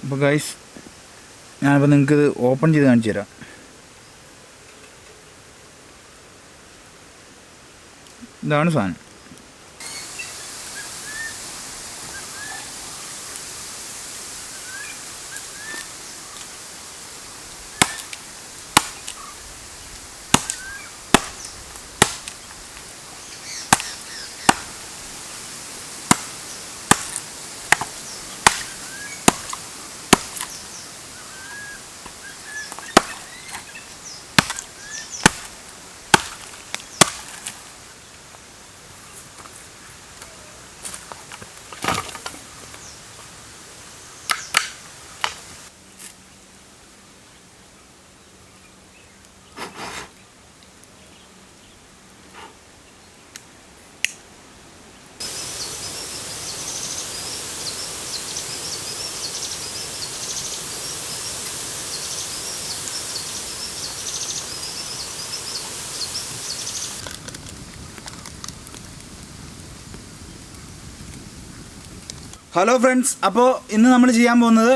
അപ്പോൾ ഗൈസ് ഞാനിപ്പോൾ നിങ്ങൾക്കിത് ഓപ്പൺ ചെയ്ത് കാണിച്ചു തരാം. ഇതാണ് സാധനം. ഹലോ ഫ്രണ്ട്സ്, അപ്പോൾ ഇന്ന് നമ്മൾ ചെയ്യാൻ പോകുന്നത്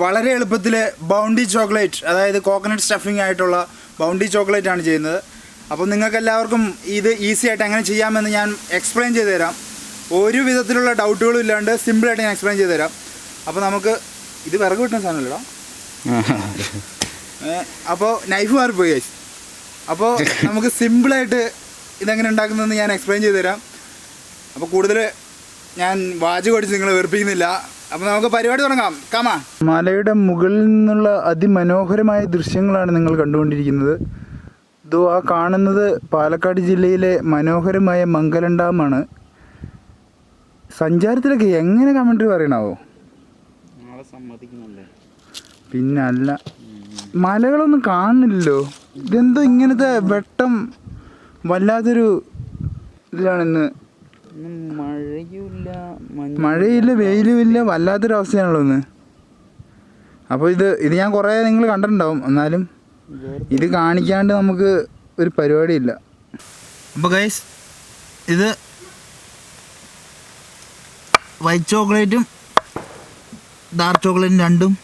വളരെ എളുപ്പത്തിൽ ബൗണ്ടി ചോക്ലേറ്റ്, അതായത് കോക്കനട്ട് സ്റ്റഫിംഗ് ആയിട്ടുള്ള ബൗണ്ടി ചോക്ലേറ്റ് ആണ് ചെയ്യുന്നത്. അപ്പോൾ നിങ്ങൾക്ക് എല്ലാവർക്കും ഇത് ഈസി ആയിട്ട് എങ്ങനെ ചെയ്യാമെന്ന് ഞാൻ എക്സ്പ്ലെയിൻ ചെയ്ത് തരാം. ഒരു വിധത്തിലുള്ള ഡൗട്ടുകളും ഇല്ലാണ്ട് സിമ്പിളായിട്ട് ഞാൻ എക്സ്പ്ലെയിൻ ചെയ്ത് തരാം. അപ്പോൾ നമുക്ക് ഇത് വിറക് കിട്ടുന്ന സാധനമല്ലടാ. അപ്പോൾ നൈഫ് മാറിപ്പോയി ഗൈസ്. അപ്പോൾ നമുക്ക് സിമ്പിളായിട്ട് ഇതെങ്ങനെ ഉണ്ടാക്കുന്നതെന്ന് ഞാൻ എക്സ്പ്ലെയിൻ ചെയ്ത് തരാം. അപ്പോൾ കൂടുതൽ ഞാൻ വാചകം അടിച്ച് നിങ്ങളെ വെറുപ്പിക്കുന്നില്ല. അപ്പോൾ നമുക്ക് പരിപാടി തുടങ്ങാം. കമാ. മലയുടെ മുകളിൽ നിന്നുള്ള അതിമനോഹരമായ ദൃശ്യങ്ങളാണ് നിങ്ങൾ കണ്ടുകൊണ്ടിരിക്കുന്നത്. ഇതോ ആ കാണുന്നത് പാലക്കാട് ജില്ലയിലെ മനോഹരമായ മംഗലം ഡാമാണ്. സഞ്ചാരത്തിലൊക്കെ എങ്ങനെ കമൻട്രി പറയണാവോ? പിന്നല്ല, മലകളൊന്നും കാണുന്നില്ലല്ലോ. ഇതെന്തോ ഇങ്ങനത്തെ വെട്ടം വല്ലാത്തൊരു ഇതിലാണിന്ന്. മഴയില്ല, വെയിലുമില്ല, വല്ലാത്തൊരവസ്ഥയാണല്ലോ ഇന്ന്. അപ്പോൾ ഇത് ഞാൻ കുറേ നിങ്ങൾ കണ്ടിട്ടുണ്ടാവും, എന്നാലും ഇത് കാണിക്കാണ്ട് നമുക്ക് ഒരു പരിപാടിയില്ല. അപ്പോൾ ഗൈസ്, ഇത് വൈറ്റ് ചോക്ലേറ്റും ഡാർക്ക് ചോക്ലേറ്റും രണ്ടും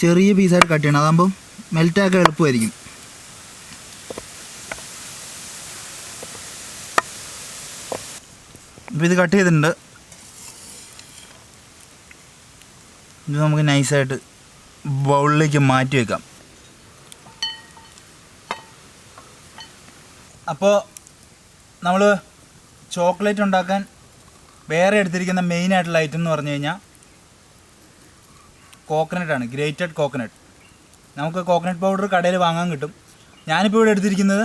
ചെറിയ പീസായിട്ട് കട്ട് ചെയ്യണം. അതാകുമ്പം മെൽറ്റാക്കാൻ എളുപ്പമായിരിക്കും. ഇപ്പോൾ ഇത് കട്ട് ചെയ്തിട്ടുണ്ട്. ഇത് നമുക്ക് നൈസായിട്ട് ബൗളിലേക്ക് മാറ്റി വെക്കാം. അപ്പോൾ നമ്മൾ ചോക്ലേറ്റ് ഉണ്ടാക്കാൻ വേറെ എടുത്തിരിക്കുന്ന മെയിനായിട്ടുള്ള ഐറ്റം എന്ന് പറഞ്ഞു കഴിഞ്ഞാൽ കോക്കനട്ടാണ്, ഗ്രേറ്റഡ് കോക്കനട്ട്. നമുക്ക് കോക്കനട്ട് പൗഡർ കടയിൽ വാങ്ങാൻ കിട്ടും. ഞാനിപ്പോൾ ഇവിടെ എടുത്തിരിക്കുന്നത്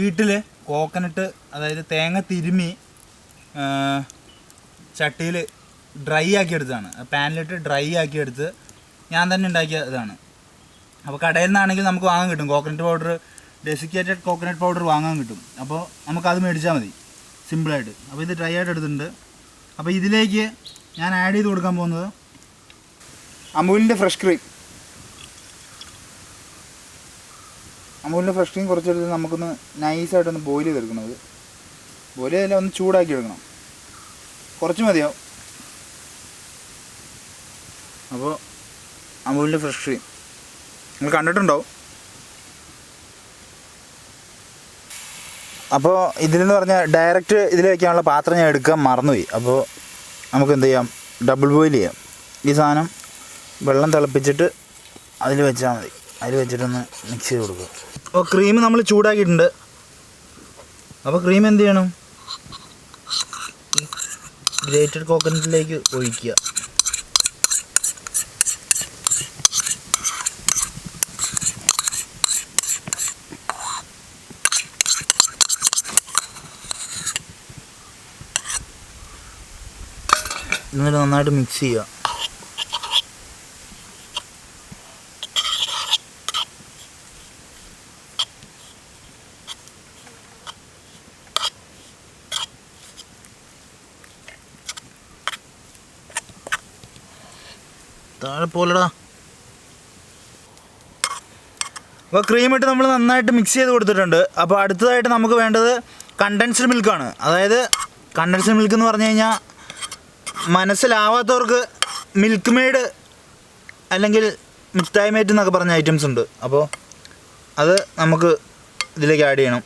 വീട്ടിൽ കോക്കനട്ട്, അതായത് തേങ്ങ തിരുമ്മി ചട്ടിയിൽ ഡ്രൈ ആക്കി എടുത്തതാണ്. പാനിലിട്ട് ഡ്രൈ ആക്കി എടുത്ത് ഞാൻ തന്നെ ഉണ്ടാക്കിയ ഇതാണ്. അപ്പോൾ കടയിൽ നിന്നാണെങ്കിൽ നമുക്ക് വാങ്ങാൻ കിട്ടും coconut powder, desiccated coconut powder വാങ്ങാൻ കിട്ടും. അപ്പോൾ നമുക്കത് മേടിച്ചാൽ മതി സിമ്പിളായിട്ട്. അപ്പോൾ ഇത് ഡ്രൈ ആയിട്ട് എടുത്തിട്ടുണ്ട്. അപ്പോൾ ഇതിലേക്ക് ഞാൻ ആഡ് ചെയ്ത് കൊടുക്കാൻ പോകുന്നത് അമൂലിൻ്റെ ഫ്രഷ് ക്രീം. അമൂലിൻ്റെ ഫ്രഷ് ക്രീം കുറച്ചെടുത്ത് നമുക്കൊന്ന് നൈസായിട്ടൊന്ന് ബോയിൽ ചെയ്തെടുക്കണം. അത് ബോയിൽ ചെയ്താൽ ഒന്ന് ചൂടാക്കി എടുക്കണം. കുറച്ച് മതിയാവും. അപ്പോൾ അമൂലിൻ്റെ ഫ്രഷ് ക്രീം നിങ്ങൾ കണ്ടിട്ടുണ്ടാവും. അപ്പോൾ ഇതിലെന്ന് പറഞ്ഞാൽ ഡയറക്റ്റ് ഇതിൽ വയ്ക്കാനുള്ള പാത്രം ഞാൻ എടുക്കാൻ മറന്നുപോയി. അപ്പോൾ നമുക്ക് എന്ത് ചെയ്യാം, ഡബിൾ ബോയിൽ ചെയ്യാം. ഈ സാധനം വെള്ളം തിളപ്പിച്ചിട്ട് അതിൽ വെച്ചാൽ മതി. അതിൽ വെച്ചിട്ടൊന്ന് മിക്സ് ചെയ്ത് കൊടുക്കുക. അപ്പോൾ ക്രീം നമ്മൾ ചൂടാക്കിയിട്ടുണ്ട്. അപ്പോൾ ക്രീം എന്ത് ചെയ്യണം, ഗ്രേറ്റഡ് കോക്കനട്ടിലേക്ക് ഒഴിക്കുക. എന്നിട്ട് നന്നായിട്ട് മിക്സ് ചെയ്യുക. താഴെ പോലെടാ. അപ്പോൾ ക്രീം ഇട്ട് നമ്മൾ നന്നായിട്ട് മിക്സ് ചെയ്ത് കൊടുത്തിട്ടുണ്ട്. അപ്പോൾ അടുത്തതായിട്ട് നമുക്ക് വേണ്ടത് കണ്ടൻസ്ഡ് മിൽക്കാണ്. അതായത് കണ്ടൻസ്ഡ് മിൽക്ക് എന്ന് പറഞ്ഞു കഴിഞ്ഞാൽ മനസ്സിലാവാത്തവർക്ക് മിൽക്ക് മെയ്ഡ് അല്ലെങ്കിൽ മിഠായി മേറ്റ് എന്നൊക്കെ പറഞ്ഞ ഐറ്റംസ് ഉണ്ട്. അപ്പോൾ അത് നമുക്ക് ഇതിലേക്ക് ആഡ് ചെയ്യണം.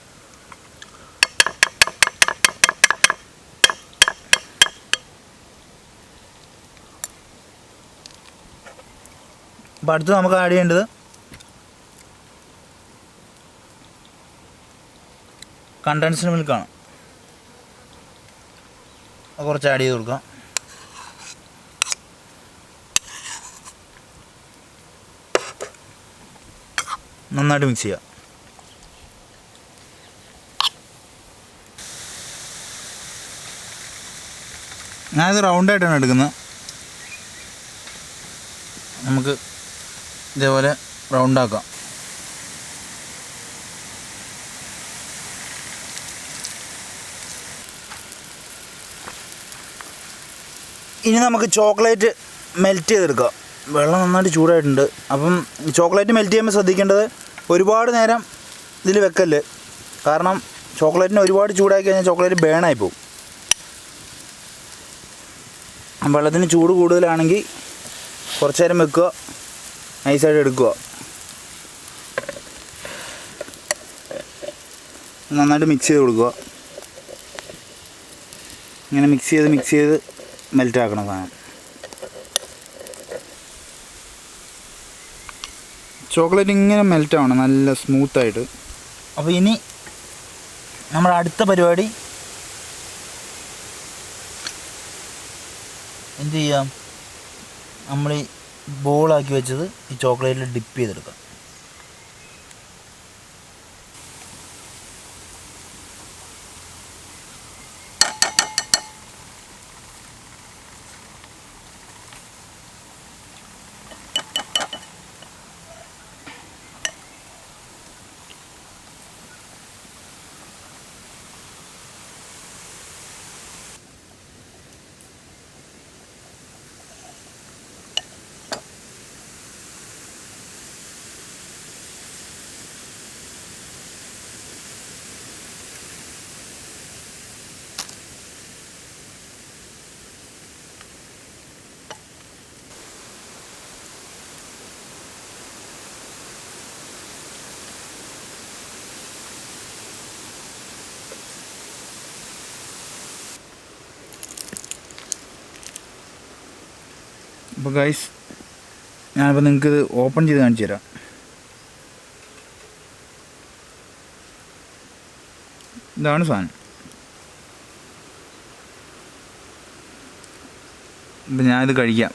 അപ്പോൾ അടുത്ത് നമുക്ക് ആഡ് ചെയ്യേണ്ടത് കണ്ടൻസ്ഡ് മിൽക്കാണ്. കുറച്ച് ആഡ് ചെയ്ത് കൊടുക്കാം. നന്നായിട്ട് മിക്സ് ചെയ്യുക. ഞാനിത് റൗണ്ടായിട്ടാണ് എടുക്കുന്നത്. നമുക്ക് ഇതേപോലെ റൗണ്ടാക്കാം. ഇനി നമുക്ക് ചോക്ലേറ്റ് മെൽറ്റ് ചെയ്തെടുക്കാം. വെള്ളം നന്നായിട്ട് ചൂടായിട്ടുണ്ട്. അപ്പം ചോക്ലേറ്റ് മെൽറ്റ് ചെയ്യുമ്പോൾ ശ്രദ്ധിക്കേണ്ടത് ഒരുപാട് നേരം ഇതിൽ വെക്കല്ല്. കാരണം ചോക്ലേറ്റിന് ഒരുപാട് ചൂടാക്കി കഴിഞ്ഞാൽ ചോക്ലേറ്റ് ബേണായി പോകും. വെള്ളത്തിന് ചൂട് കൂടുതലാണെങ്കിൽ കുറച്ച് നേരം വെക്കുക, നൈസായിട്ട് എടുക്കുക. നന്നായിട്ട് മിക്സ് ചെയ്ത് കൊടുക്കുക. ഇങ്ങനെ മിക്സ് ചെയ്ത് മെൽറ്റാക്കണം സാധനം. ചോക്ലേറ്റ് ഇങ്ങനെ മെൽറ്റാവണം നല്ല സ്മൂത്തായിട്ട്. അപ്പോൾ ഇനി നമ്മുടെ അടുത്ത പരിപാടി എന്ത് ചെയ്യാം, നമ്മൾ ഈ ബോളാക്കി വെച്ചത് ഈ ചോക്ലേറ്റിൽ ഡിപ്പ് ചെയ്തെടുക്കാം. അപ്പോൾ ഗൈസ്, ഞാനിപ്പോൾ നിങ്ങൾക്ക് ഇത് ഓപ്പൺ ചെയ്ത് കാണിച്ചു തരാം. ഇതാണ് സാധനം. ഇപ്പം ഞാനിത് കഴിക്കാം.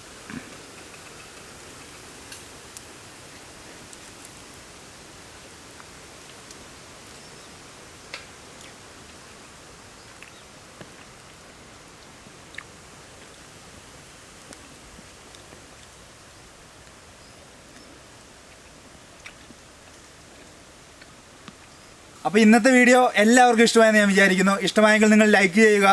അപ്പോൾ ഇന്നത്തെ വീഡിയോ എല്ലാവർക്കും ഇഷ്ടമായെന്ന് ഞാൻ വിചാരിക്കുന്നു. ഇഷ്ടമായെങ്കിൽ നിങ്ങൾ ലൈക്ക് ചെയ്യുക,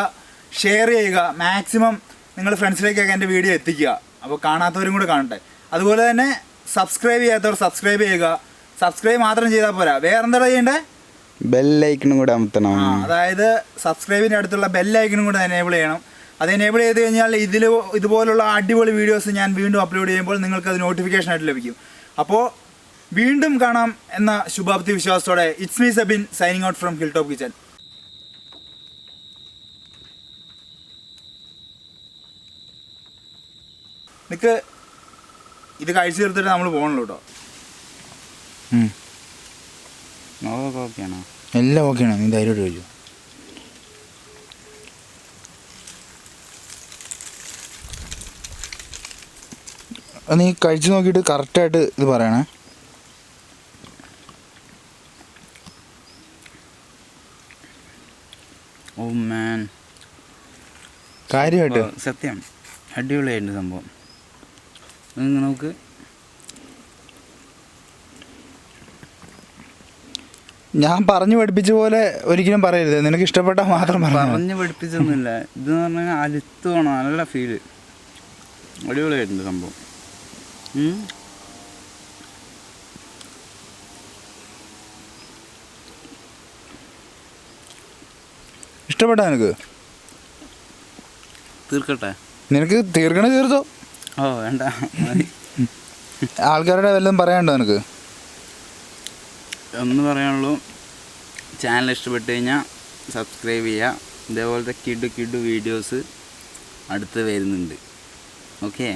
ഷെയർ ചെയ്യുക, മാക്സിമം നിങ്ങൾ ഫ്രണ്ട്സിലേക്കൊക്കെ എൻ്റെ വീഡിയോ എത്തിക്കുക. അപ്പോൾ കാണാത്തവരും കൂടെ കാണട്ടെ. അതുപോലെ തന്നെ സബ്സ്ക്രൈബ് ചെയ്യാത്തവർ സബ്സ്ക്രൈബ് ചെയ്യുക. സബ്സ്ക്രൈബ് മാത്രം ചെയ്താൽ പോരാ, വേറെ എന്താ ചെയ്യേണ്ടത്? ബെല്ലൈക്കണും കൂടെ അമർത്തണം. അതായത് സബ്സ്ക്രൈബിൻ്റെ അടുത്തുള്ള ബെല്ലൈക്കണും കൂടെ എനേബിൾ ചെയ്യണം. അത് എനേബിൾ ചെയ്ത് കഴിഞ്ഞാൽ ഇതുപോലുള്ള അടിപൊളി വീഡിയോസ് ഞാൻ വീണ്ടും അപ്ലോഡ് ചെയ്യുമ്പോൾ നിങ്ങൾക്കത് നോട്ടിഫിക്കേഷനായിട്ട് ലഭിക്കും. അപ്പോൾ വീണ്ടും കാണാം എന്ന ശുഭാപ്തി വിശ്വാസത്തോടെ it's me Sabin signing out from hill top kitchen. നിനക്ക് ഇത് കഴിച്ചു തീർത്തിട്ട് നമ്മൾ പോകണല്ലോ കേട്ടോ. ഓക്കെയാണോ? എല്ലാം ഓക്കെയാണ്. നീ ധൈര്യമായിട്ട് കഴിച്ചു. നീ കഴിച്ചു നോക്കിയിട്ട് കറക്റ്റായിട്ട് ഇത് പറയണേ. ഓ മാൻ, കാര്യമായിട്ട് സത്യം അടിപൊളിയായിട്ടുണ്ട് സംഭവം. നിങ്ങൾ നോക്ക്. ഞാൻ പറഞ്ഞു പഠിപ്പിച്ച പോലെ ഒരിക്കലും പറയരുത്. നിനക്ക് ഇഷ്ടപ്പെട്ടാൽ മാത്രം പറഞ്ഞു പഠിപ്പിച്ചൊന്നുമില്ല. ഇതെന്ന് പറഞ്ഞാൽ അലുത്ത് വേണം, നല്ല ഫീല്. അടിപൊളിയായിട്ടുണ്ട് സംഭവം. ഇഷ്ടപ്പെട്ടാ നിനക്ക്? തീർക്കട്ടെ. നിനക്ക് തീർക്കണേ തീർത്തോ. ഓ വേണ്ട മതി. ആൾക്കാരുടെ വല്ലതും പറയാനുണ്ടോ നിനക്ക്? ഒന്ന് പറയാനുള്ളൂ, ചാനൽ ഇഷ്ടപ്പെട്ട് കഴിഞ്ഞാൽ സബ്സ്ക്രൈബ് ചെയ്യുക. ഇതേപോലത്തെ കിഡു വീഡിയോസ് അടുത്ത് വരുന്നുണ്ട്. ഓക്കെ.